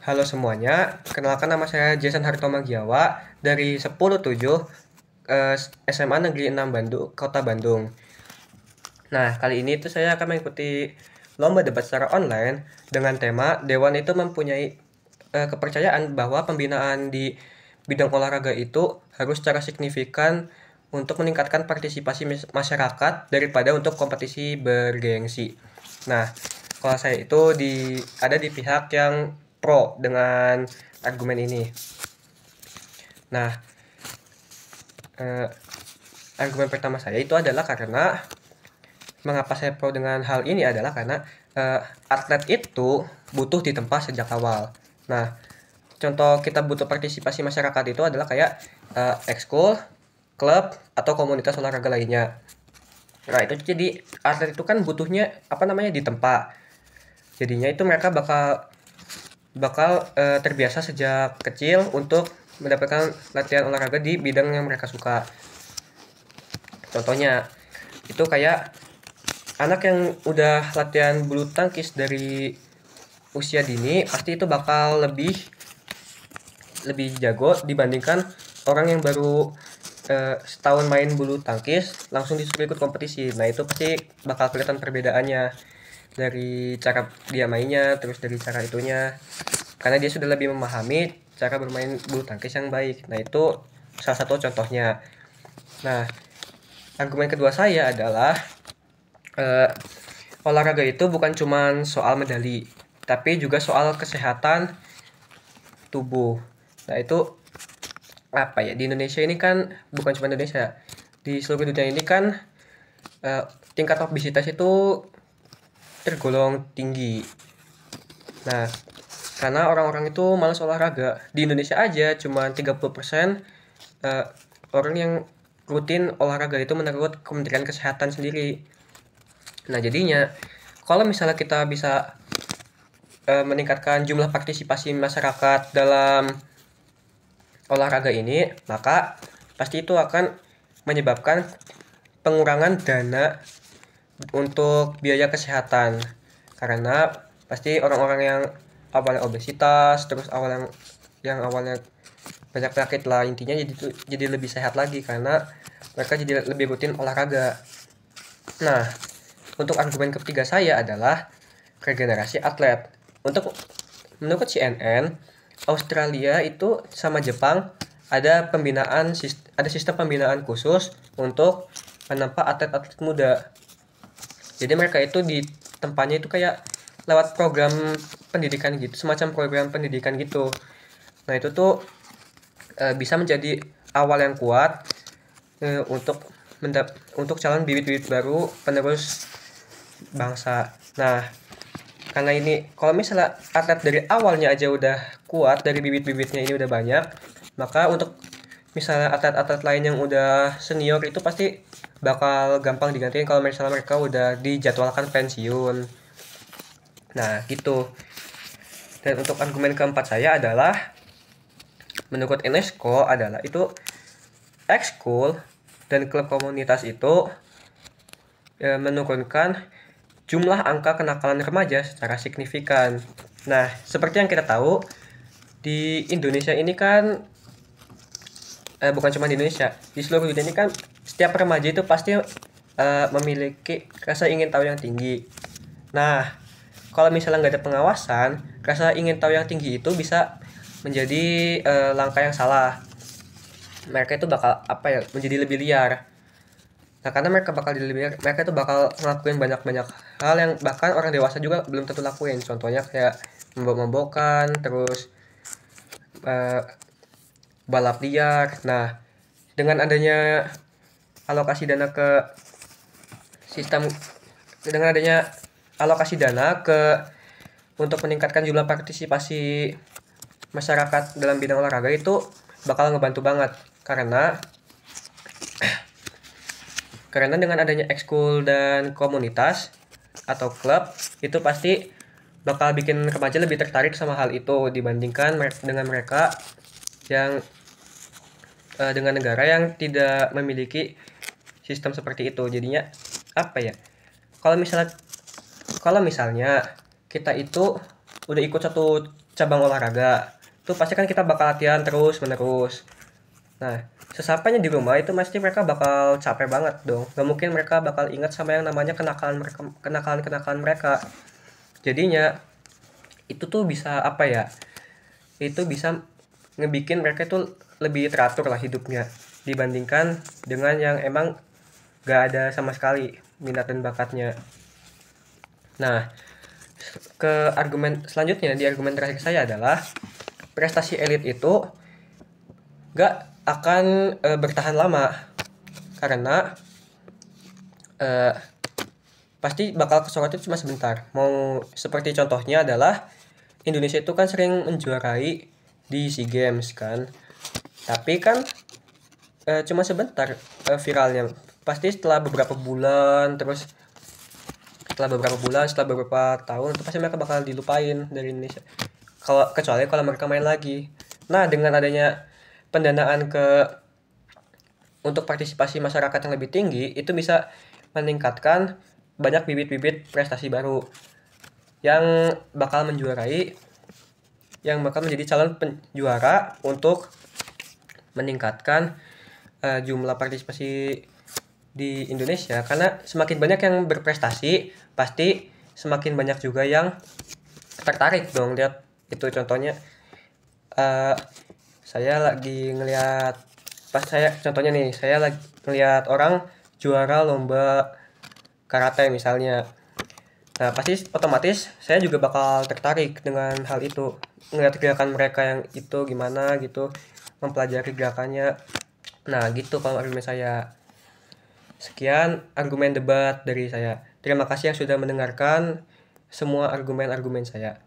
Halo semuanya, kenalkan nama saya Jason Hartomagiawa dari 10-7 SMA Negeri 6 Bandung, Kota Bandung. Nah, kali ini tuh saya akan mengikuti lomba debat secara online dengan tema Dewan itu mempunyai kepercayaan bahwa pembinaan di bidang olahraga itu harus secara signifikan untuk meningkatkan partisipasi masyarakat daripada untuk kompetisi bergengsi. Nah, kalau saya itu ada di pihak yang pro dengan argumen ini. Nah, eh, argumen pertama saya itu adalah karena mengapa saya pro dengan hal ini adalah karena atlet itu butuh ditempa sejak awal. Nah, contoh kita butuh partisipasi masyarakat itu adalah kayak ekskul, klub, atau komunitas olahraga lainnya. Nah, itu jadi atlet itu kan butuhnya ditempa. Jadinya itu mereka bakal bakal terbiasa sejak kecil untuk mendapatkan latihan olahraga di bidang yang mereka suka. Contohnya itu kayak anak yang udah latihan bulu tangkis dari usia dini pasti itu bakal lebih lebih jago dibandingkan orang yang baru setahun main bulu tangkis langsung disuruh ikut kompetisi. Nah, itu pasti bakal kelihatan perbedaannya dari cara dia mainnya, terus dari cara itunya, karena dia sudah lebih memahami cara bermain bulu tangkis yang baik. Nah, itu salah satu contohnya. Nah, argumen kedua saya adalah eh, olahraga itu bukan cuma soal medali, tapi juga soal kesehatan tubuh. Nah, itu di Indonesia ini kan bukan cuma Indonesia, di seluruh dunia ini kan eh, tingkat obesitas itu tergolong tinggi. Nah, karena orang-orang itu malas olahraga. Di Indonesia aja cuma 30% eh, orang yang rutin olahraga itu menurut Kementerian Kesehatan sendiri. Nah, jadinya kalau misalnya kita bisa meningkatkan jumlah partisipasi masyarakat dalam olahraga ini, maka pasti itu akan menyebabkan pengurangan dana untuk biaya kesehatan. Karena pasti orang-orang yang awalnya obesitas, terus awalnya banyak penyakit lah, intinya jadi lebih sehat lagi karena mereka jadi lebih rutin olahraga. Nah, untuk argumen ketiga saya adalah regenerasi atlet. Menurut CNN, Australia itu sama Jepang ada sistem pembinaan khusus untuk menempa atlet-atlet muda. Jadi mereka itu di tempatnya itu kayak lewat program pendidikan gitu, semacam program pendidikan gitu. Nah, itu tuh bisa menjadi awal yang kuat untuk untuk calon bibit-bibit baru penerus bangsa. Nah, karena ini kalau misalnya atlet dari awalnya aja udah kuat, dari bibit-bibitnya ini udah banyak, maka untuk misalnya atlet-atlet lain yang udah senior itu pasti bakal gampang digantiin kalau misalnya mereka udah dijadwalkan pensiun. Nah, gitu. Dan untuk argumen keempat saya adalah menurut UNESCO adalah itu ekskul dan klub komunitas itu menurunkan jumlah angka kenakalan remaja secara signifikan. Nah, seperti yang kita tahu, di Indonesia ini kan bukan cuma di Indonesia, di seluruh dunia ini kan setiap remaja itu pasti memiliki rasa ingin tahu yang tinggi. Nah, kalau misalnya nggak ada pengawasan, rasa ingin tahu yang tinggi itu bisa menjadi langkah yang salah. Mereka itu bakal menjadi lebih liar. Nah, karena mereka itu bakal ngelakuin banyak-banyak hal yang bahkan orang dewasa juga belum tentu lakuin. Contohnya kayak mabok-mabokan, terus uh, balap liar. Nah, dengan adanya alokasi dana ke sistem dengan adanya alokasi dana untuk meningkatkan jumlah partisipasi masyarakat dalam bidang olahraga itu bakal ngebantu banget karena dengan adanya ekskul dan komunitas atau klub itu pasti bakal bikin remaja lebih tertarik sama hal itu dibandingkan dengan mereka yang dengan negara yang tidak memiliki sistem seperti itu. Jadinya apa ya? Kalau misalnya kalau misalnya kita itu udah ikut cabang olahraga, tuh pasti kan kita bakal latihan terus menerus. Nah, sesampainya di rumah itu pasti mereka bakal capek banget dong. Gak mungkin mereka bakal ingat sama yang namanya kenakalan mereka. Jadinya itu tuh bisa apa ya? Itu bisa ngebikin mereka tuh lebih teratur lah hidupnya dibandingkan dengan yang emang gak ada sama sekali minat dan bakatnya. Nah, ke argumen selanjutnya, di argumen terakhir saya adalah prestasi elit itu gak akan bertahan lama karena eh, pasti bakal kesorot itu cuma sebentar. Mau seperti contohnya adalah Indonesia itu kan sering menjuarai di SEA Games kan, tapi kan cuma sebentar viralnya. Pasti setelah beberapa bulan, terus setelah beberapa tahun itu pasti mereka bakal dilupain dari Indonesia. Kecuali kalau mereka main lagi. Nah, dengan adanya pendanaan untuk partisipasi masyarakat yang lebih tinggi, itu bisa meningkatkan banyak bibit-bibit prestasi baru yang bakal menjadi calon penjuara untuk meningkatkan jumlah partisipasi di Indonesia. Karena semakin banyak yang berprestasi, pasti semakin banyak juga yang tertarik dong. Lihat itu contohnya, saya lagi ngelihat contohnya nih, saya lagi ngelihat orang juara lomba karate misalnya. Nah, pasti otomatis saya juga bakal tertarik dengan hal itu. Ngelihat gerakan mereka yang itu gimana gitu, mempelajari gerakannya. Nah, gitu kalau argumen saya. Sekian argumen debat dari saya. Terima kasih yang sudah mendengarkan semua argumen-argumen saya.